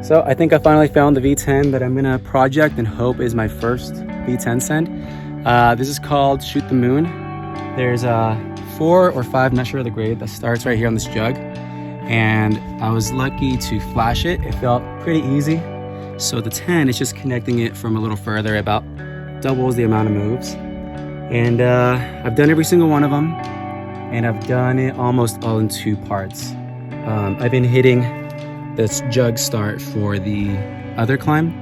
So I think I finally found the V10 that I'm gonna project and hope is my first V10 send. This is called Shoot the Moon. There's 4 or 5, not sure of the grade, that starts right here on this jug. And I was lucky to flash it. It felt pretty easy. So the 10 is just connecting it from a little further, about doubles the amount of moves. And I've done every single one of them. And I've done it almost all in 2 parts. I've been hitting this jug start for the other climb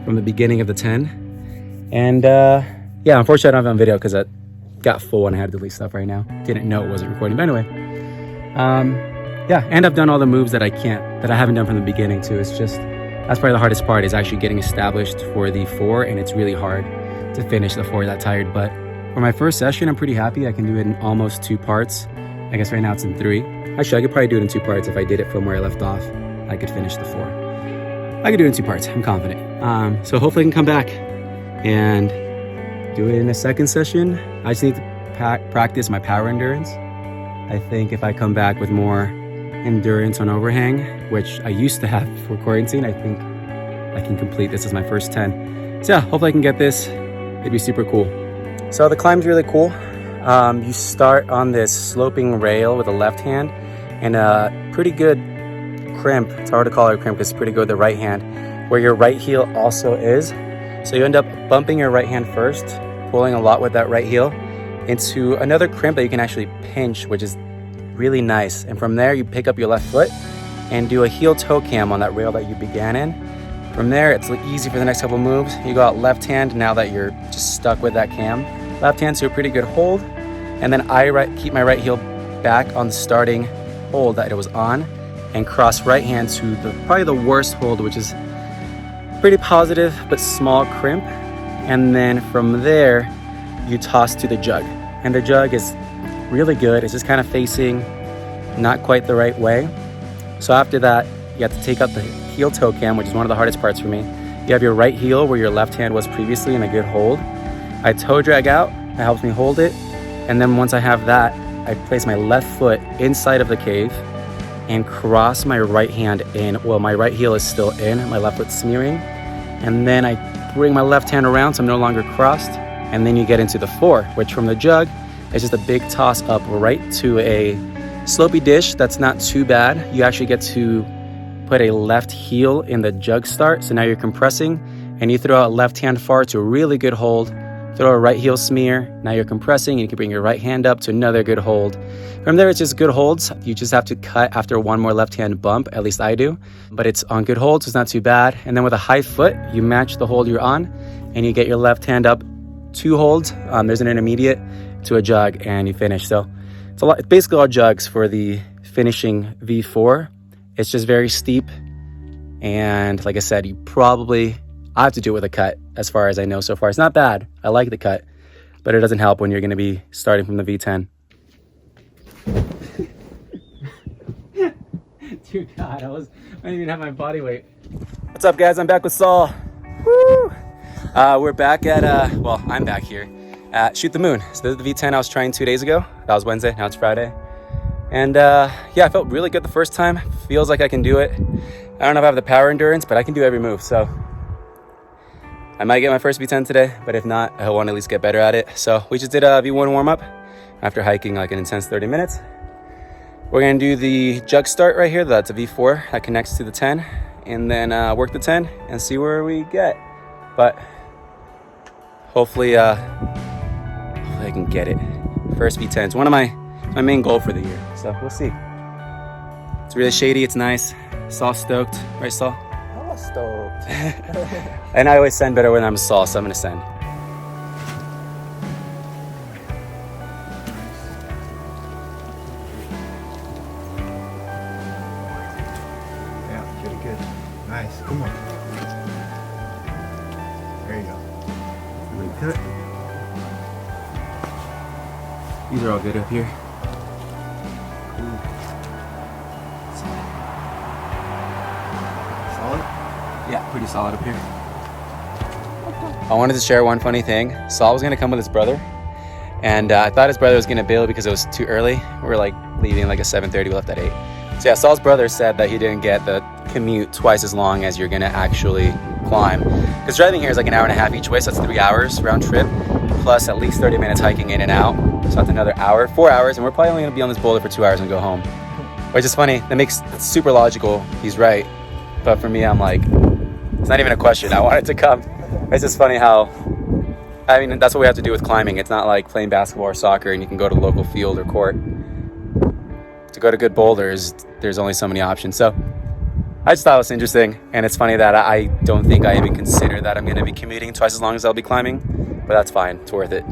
from the beginning of the 10. And yeah, unfortunately I don't have it on video because I got full and I had to delete stuff right now. Didn't know it wasn't recording, but anyway. Yeah, and I've done all the moves that I haven't done from the beginning too. It's just, that's probably the hardest part, is actually getting established for the 4, and it's really hard to finish the 4 that tired. But for my first session, I'm pretty happy. I can do it in almost 2 parts. I guess right now it's in 3. Actually, I could probably do it in 2 parts. If I did it from where I left off, I could finish the 4. I could do it in 2 parts, I'm confident. So hopefully I can come back and do it in a second session. I just need to practice my power endurance. I think if I come back with more endurance on overhang, which I used to have for quarantine, I think I can complete this as my first 10. So yeah, hopefully I can get this. It'd be super cool. So the climb's really cool. You start on this sloping rail with the left hand and a pretty good crimp. It's hard to call it a crimp because it's pretty good with the right hand, where your right heel also is. So you end up bumping your right hand first, pulling a lot with that right heel into another crimp that you can actually pinch, which is really nice. And from there you pick up your left foot and do a heel toe cam on that rail that you began in. From there it's easy for the next couple moves. You go out left hand now that you're just stuck with that cam. Left hand to a pretty good hold, and then I keep my right heel back on the starting hold that it was on, and cross right hand to probably the worst hold, which is pretty positive but small crimp. And then from there you toss to the jug, and the jug is really good. It's just kind of facing not quite the right way. So after that you have to take out the heel toe cam, which is one of the hardest parts for me. You have your right heel where your left hand was previously in a good hold. I toe drag out, it helps me hold it, and then once I have that, I place my left foot inside of the cave and cross my right hand in. Well, my right heel is still in, my left foot smearing, and then I bring my left hand around so I'm no longer crossed, and then you get into the 4, which from the jug is just a big toss up right to a slopey dish that's not too bad. You actually get to put a left heel in the jug start, so now you're compressing, and you throw out left hand far to a really good hold, throw a right heel smear, now you're compressing, and you can bring your right hand up to another good hold. From there it's just good holds. You just have to cut after one more left hand bump, at least I do, but it's on good holds, so it's not too bad. And then with a high foot, you match the hold you're on, and you get your left hand up 2 holds. There's an intermediate to a jug, and you finish. So it's basically all jugs for the finishing V4. It's just very steep, and like I said, I have to do it with a cut. As far as I know so far, it's not bad. I like the cut, but it doesn't help when you're going to be starting from the V10. Dear God, I didn't even have my body weight. What's up, guys? I'm back with Saul. Woo! We're back at I'm back here at Shoot the Moon. So this is the V10 I was trying 2 days ago. That was Wednesday. Now it's Friday. And yeah, I felt really good the first time. Feels like I can do it. I don't know if I have the power endurance, but I can do every move. So I might get my first V10 today, but if not, I want to at least get better at it. So we just did a V1 warm-up after hiking like an intense 30 minutes. We're going to do the jug start right here. That's a V4 that connects to the 10, and then work the 10 and see where we get. But hopefully I can get it. First V10. It's one of my main goal for the year, so we'll see. It's really shady. It's nice. Saul's stoked. Right, Saul? I'm stoked. And I always send better when I'm Saul, so I'm going to send. Yeah, pretty good. Nice. Come on. There you go. Really good. These are all good up here. Cool. Solid? Yeah, pretty solid up here. I wanted to share one funny thing. Saul was going to come with his brother, and I thought his brother was going to bail because it was too early. We were like leaving like at 7:30. We left at 8. So yeah, Saul's brother said that he didn't get the commute twice as long as you're gonna actually climb. Because driving here is like an hour and a half each way, so that's 3 hours round trip, plus at least 30 minutes hiking in and out. So that's another hour, 4 hours, and we're probably only gonna be on this boulder for 2 hours and go home. Which is funny, it's super logical, he's right. But for me, I'm like, it's not even a question, I wanted to come. It's just funny how, I mean, that's what we have to do with climbing. It's not like playing basketball or soccer and you can go to the local field or court. To go to good boulders, there's only so many options. So I just thought it was interesting, and it's funny that I don't think I even consider that I'm gonna be commuting twice as long as I'll be climbing, but that's fine, it's worth it.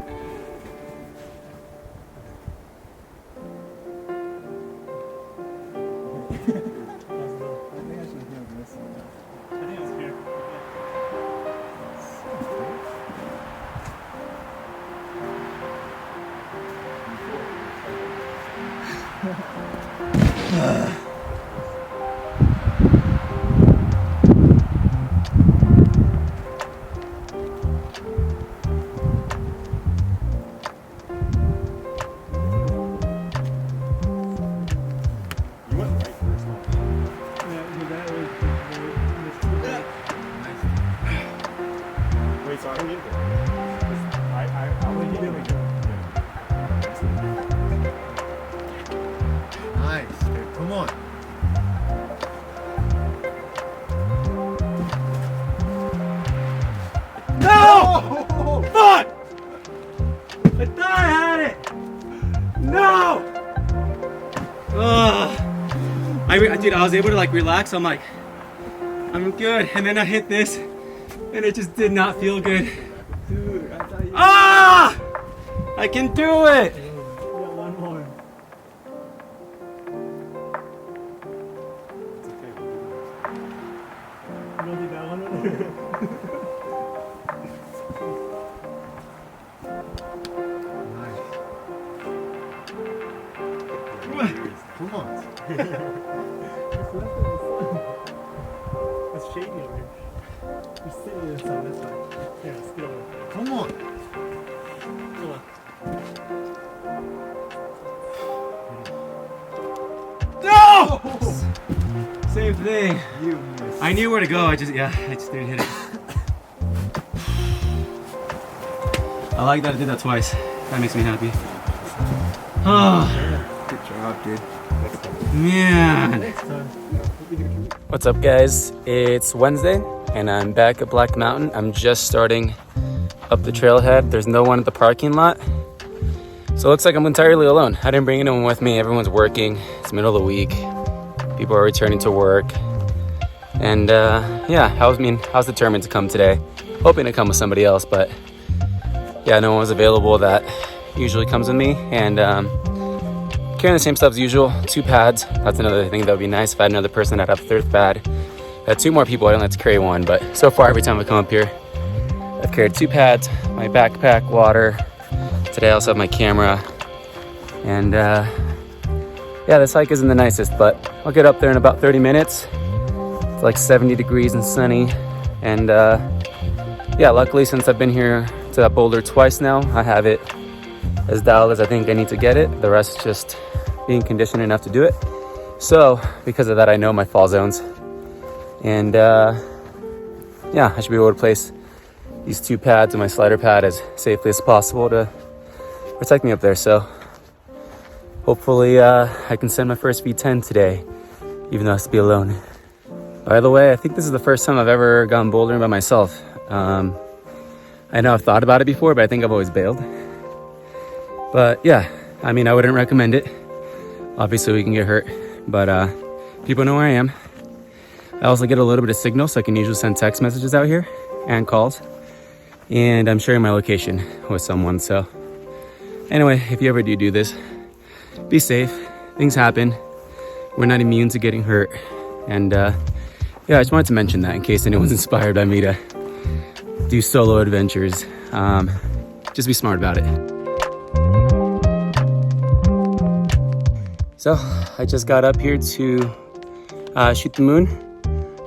Nice, dude. Come on. No! Fuck! I thought I had it! No! Dude, I was able to like relax. I'm like, I'm good. And then I hit this, and it just did not feel good. Dude, I thought you... Ah! I can do it! One more. It's okay. You don't think that one Nice. Come on. It's shady over here. You're sitting in the sun, that's fine. Yeah, still. Come on. Come on. No! Same thing. You missed. I knew where to go. I just didn't hit it. I like that I did that twice. That makes me happy. Oh, Good job, dude. man. Next time. What's up, guys? It's Wednesday, and I'm back at Black Mountain. I'm just starting up the trailhead. There's no one at the parking lot, so it looks like I'm entirely alone. I didn't bring anyone with me. Everyone's working. It's middle of the week. People are returning to work, and yeah, I was determined to come today, hoping to come with somebody else, but yeah, no one was available that usually comes with me, and carrying the same stuff as usual. 2 pads. That's another thing that would be nice. If I had another person, I'd have a 3rd pad. I had 2 more people. I don't have to carry 1, but so far every time I come up here, I've carried 2 pads, my backpack, water. Today I also have my camera, and yeah, this hike isn't the nicest, but I'll get up there in about 30 minutes. It's like 70 degrees and sunny, and yeah, luckily since I've been here to that boulder twice now, I have it as dialed as I think I need to get it. The rest is just being conditioned enough to do it. So because of that, I know my fall zones, and yeah, I should be able to place these 2 pads and my slider pad as safely as possible to protect me up there. So hopefully I can send my first V10 today, even though I have to be alone. By the way, I think this is the first time I've ever gone bouldering by myself. I know I've thought about it before, but I think I've always bailed. But yeah, I mean, I wouldn't recommend it. Obviously we can get hurt, but people know where I am. I also get a little bit of signal, so I can usually send text messages out here and calls. And I'm sharing my location with someone, so anyway, if you ever do this, be safe. Things happen. We're not immune to getting hurt. And yeah, I just wanted to mention that in case anyone's inspired by me to do solo adventures. Just be smart about it. So I just got up here to shoot the moon,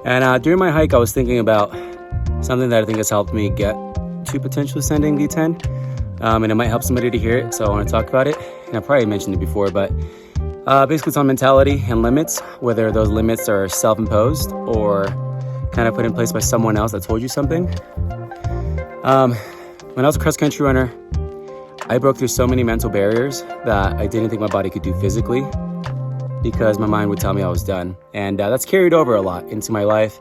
and during my hike I was thinking about something that I think has helped me get to potentially sending V10, and it might help somebody to hear it, so I want to talk about it. And I probably mentioned it before, but Basically, it's on mentality and limits, whether those limits are self-imposed or kind of put in place by someone else that told you something. When I was a cross-country runner, I broke through so many mental barriers that I didn't think my body could do physically because my mind would tell me I was done. And that's carried over a lot into my life.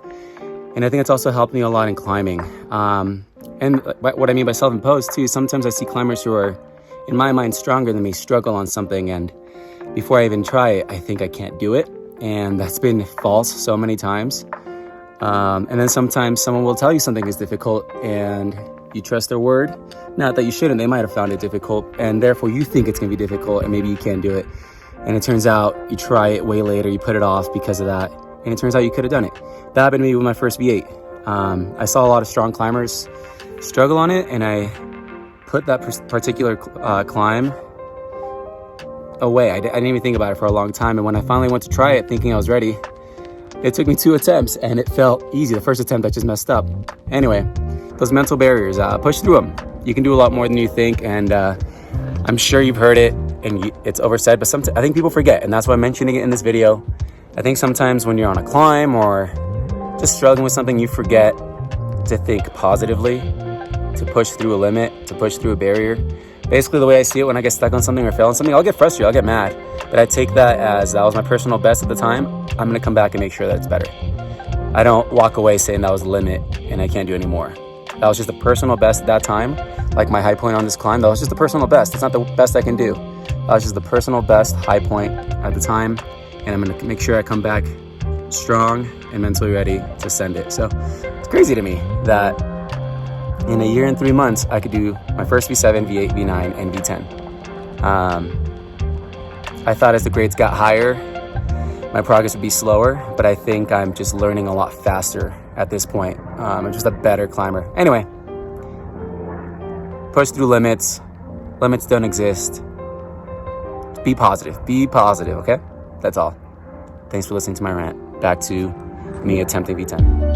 And I think it's also helped me a lot in climbing. And what I mean by self-imposed too, sometimes I see climbers who are, in my mind, stronger than me struggle on something. And before I even try it, I think I can't do it. And that's been false so many times. And then sometimes someone will tell you something is difficult and you trust their word. Not that you shouldn't, they might have found it difficult and therefore you think it's gonna be difficult and maybe you can't do it. And it turns out you try it way later, you put it off because of that. And it turns out you could have done it. That happened to me with my first V8. I saw a lot of strong climbers struggle on it and I put that particular climb away. I didn't even think about it for a long time. And when I finally went to try it thinking I was ready, it took me 2 attempts and it felt easy. The first attempt I just messed up. Anyway, those mental barriers, push through them. You can do a lot more than you think, and I'm sure you've heard it and it's oversaid, but I think people forget, and that's why I'm mentioning it in this video. I think sometimes when you're on a climb or just struggling with something, you forget to think positively, to push through a limit, to push through a barrier. Basically, the way I see it, when I get stuck on something or fail on something, I'll get frustrated, I'll get mad, but I take that as that was my personal best at the time. I'm gonna come back and make sure that it's better. I don't walk away saying that was the limit and I can't do any more. That was just the personal best at that time. Like my high point on this climb, that was just the personal best. It's not the best I can do. That was just the personal best high point at the time. And I'm gonna make sure I come back strong and mentally ready to send it. So it's crazy to me that in a year and 3 months, I could do my first V7, V8, V9, and V10. I thought as the grades got higher, my progress would be slower, but I think I'm just learning a lot faster at this point. I'm just a better climber. Anyway, push through limits. Limits don't exist. Be positive, okay? That's all. Thanks for listening to my rant. Back to me attempting V10.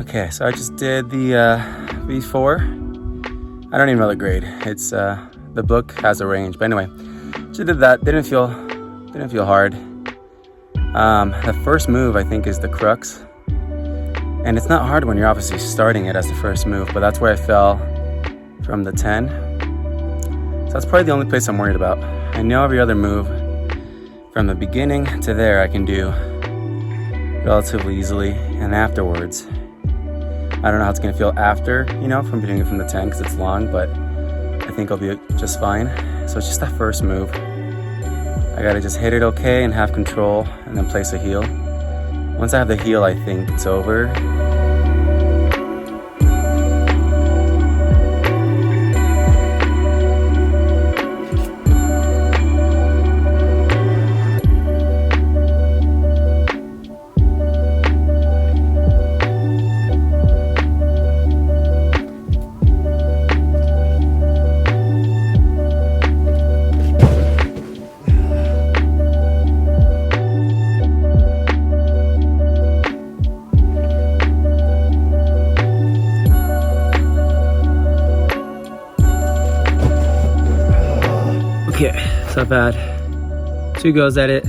Okay, so I just did the V4. I don't even know the grade. It's the book has a range, but anyway, just did that. Didn't feel hard. The first move I think is the crux, and it's not hard when you're obviously starting it as the first move. But that's where I fell from the 10. So that's probably the only place I'm worried about. I know every other move from the beginning to there I can do relatively easily, and afterwards. I don't know how it's gonna feel after, from doing it from the 10 because it's long, but I think I'll be just fine. So it's just that first move. I gotta just hit it okay and have control and then place a heel. Once I have the heel, I think it's over. Okay, so I've had 2 goes at it.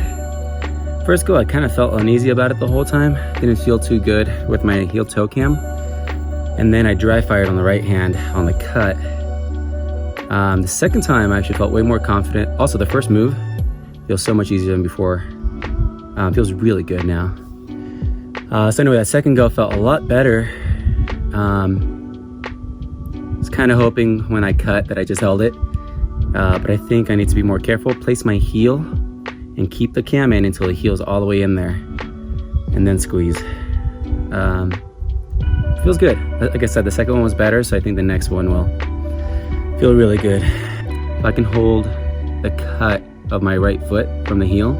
First go, I kind of felt uneasy about it the whole time. Didn't feel too good with my heel toe cam. And then I dry fired on the right hand on the cut. The second time I actually felt way more confident. Also, the first move feels so much easier than before. Feels really good now. So anyway, that second go felt a lot better. was kind of hoping when I cut that I just held it, but I think I need to be more careful. Place my heel and keep the cam in until the heel's all the way in there, and then squeeze. Feels good. Like I said, the second one was better, so I think the next one will feel really good. If I can hold the cut of my right foot from the heel,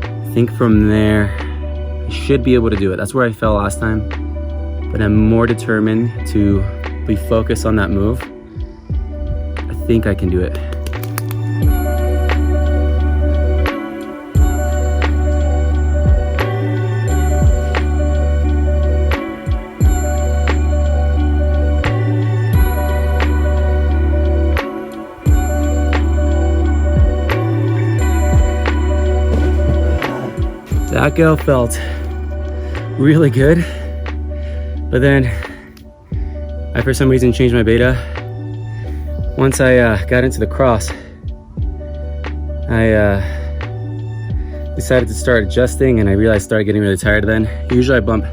I think from there I should be able to do it. That's where I fell last time, but I'm more determined to be focused on that move. I think I can do it. That go felt really good, but then I for some reason changed my beta. Once I got into the cross, I decided to start adjusting, and I realized I started getting really tired then. Usually I bump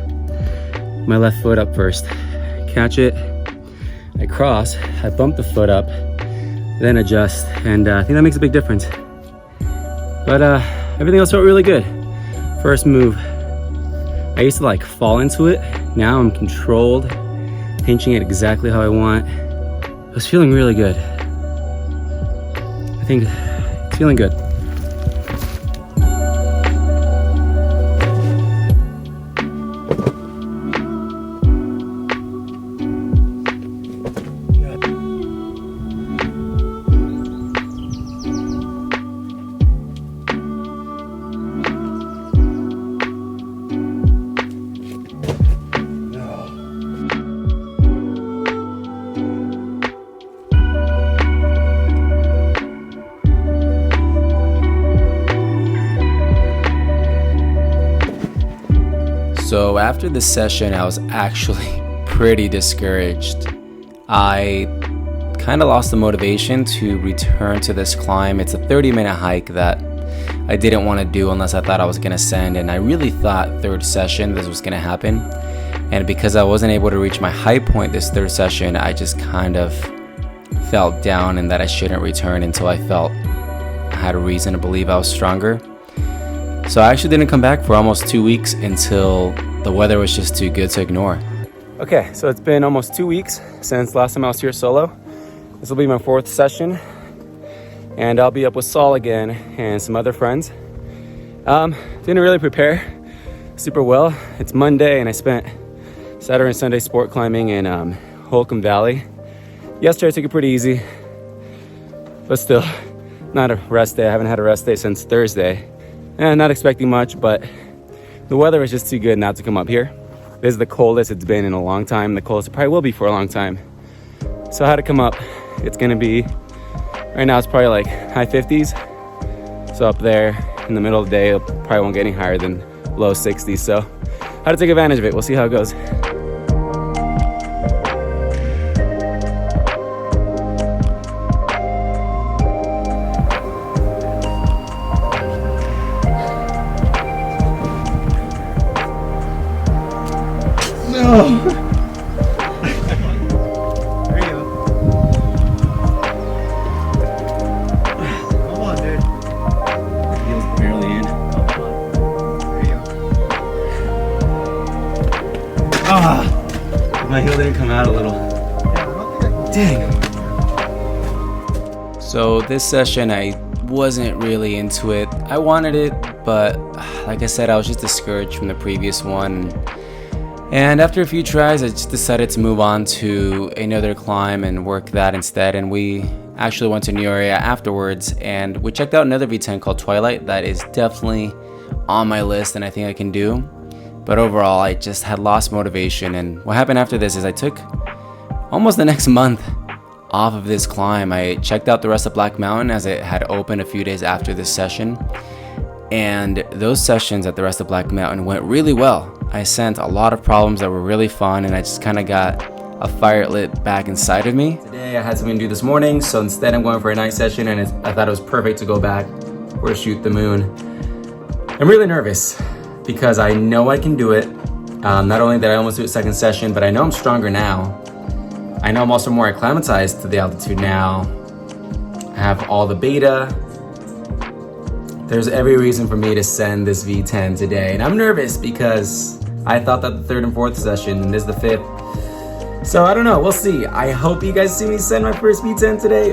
my left foot up first, catch it, I cross, I bump the foot up, then adjust, and I think that makes a big difference. But everything else felt really good. First move, I used to like fall into it. Now I'm controlled, pinching it exactly how I want. I was feeling really good. I think it's feeling good. So after this session, I was actually pretty discouraged. I kind of lost the motivation to return to this climb. It's a 30-minute hike that I didn't want to do unless I thought I was going to send, and I really thought third session this was going to happen. And because I wasn't able to reach my high point this third session, I just kind of felt down and that I shouldn't return until I felt I had a reason to believe I was stronger. So I actually didn't come back for almost 2 weeks until the weather was just too good to ignore. Okay, so it's been almost 2 weeks since last time I was here solo. This will be my 4th session, and I'll be up with Saul again and some other friends. Didn't really prepare super well. It's Monday, and I spent Saturday and Sunday sport climbing in Holcomb Valley. Yesterday I took it pretty easy, but still not a rest day. I haven't had a rest day since Thursday. And not expecting much, but the weather is just too good not to come up here. This is the coldest it's been in a long time, the coldest it probably will be for a long time. So I had to come up. It's gonna be, right now it's probably like high 50s. So up there in the middle of the day, it probably won't get any higher than low 60s. So I had to take advantage of it. We'll see how it goes. No! There you go. Come on, dude. Heel's barely in. Come on. There you go. Ah! My heel didn't come out a little. Yeah, I don't think I can. Dang. So this session, I wasn't really into it. I wanted it, but like I said, I was just discouraged from the previous one. And after a few tries, I just decided to move on to another climb and work that instead. And we actually went to a new area afterwards, and we checked out another V10 called Twilight that is definitely on my list and I think I can do. But overall, I just had lost motivation. And what happened after this is I took almost the next month off of this climb. I checked out the rest of Black Mountain as it had opened a few days after this session. And those sessions at the rest of Black Mountain went really well. I sent a lot of problems that were really fun, and I just kind of got a fire lit back inside of me. Today I had something to do this morning, so instead I'm going for a night session, and I thought it was perfect to go back for Shoot the Moon. I'm really nervous because I know I can do it. Not only did I almost do a second session, but I know I'm stronger now. I know I'm also more acclimatized to the altitude now. I have all the beta. There's every reason for me to send this V10 today. And I'm nervous because I thought that the third and fourth session, and this is the fifth. So I don't know, we'll see. I hope you guys see me send my first V10 today,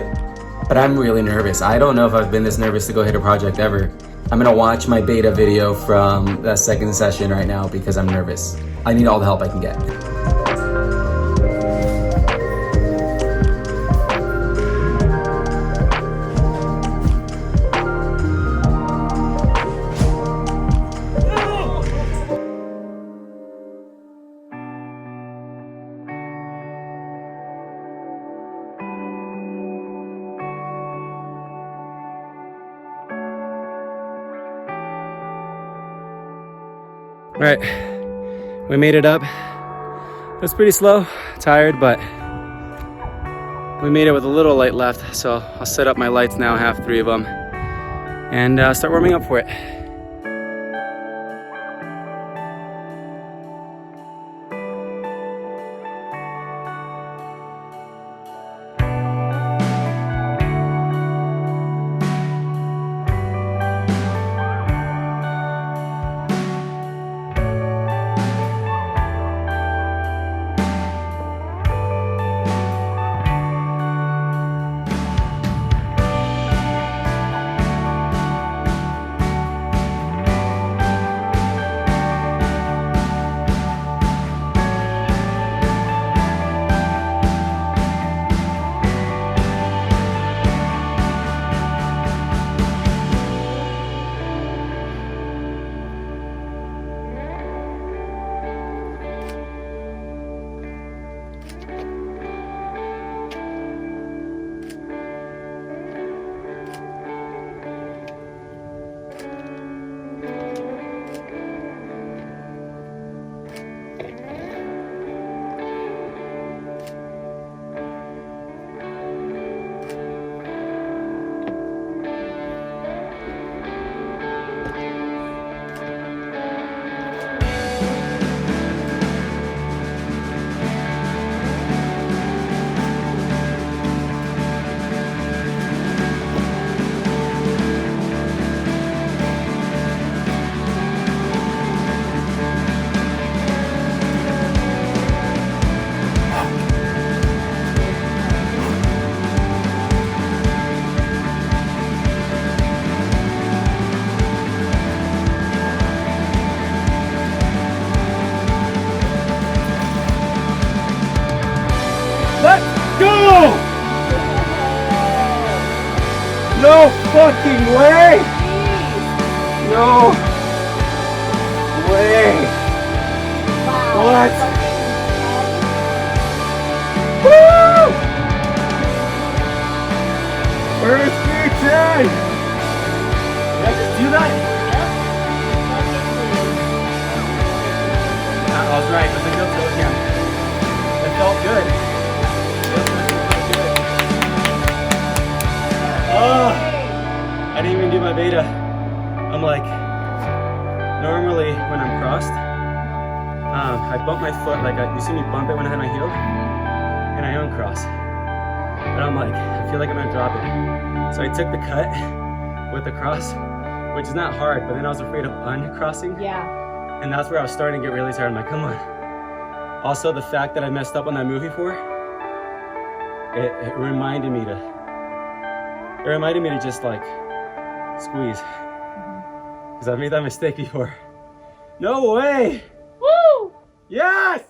but I'm really nervous. I don't know if I've been this nervous to go hit a project ever. I'm gonna watch my beta video from the second session right now because I'm nervous. I need all the help I can get. All right, we made it up. It was pretty slow, tired, but we made it with a little light left. So I'll set up my lights now, have 3 of them, and start warming up for it. Let's go! No fucking way! No way! What? Woo! First V10! Did I just do that? I was right, it was a good tilt again. It felt good. Oh, I didn't even do my beta. I'm like, normally when I'm crossed, I bump my foot, like you see me bump it when I have my heel, and I uncross. But I'm like, I feel like I'm gonna drop it. So I took the cut with the cross, which is not hard, but then I was afraid of uncrossing. Yeah. And that's where I was starting to get really tired. I'm like, come on. Also, the fact that I messed up on that move before, it reminded me to just like squeeze. Because I've made that mistake before. No way! Woo! Yes!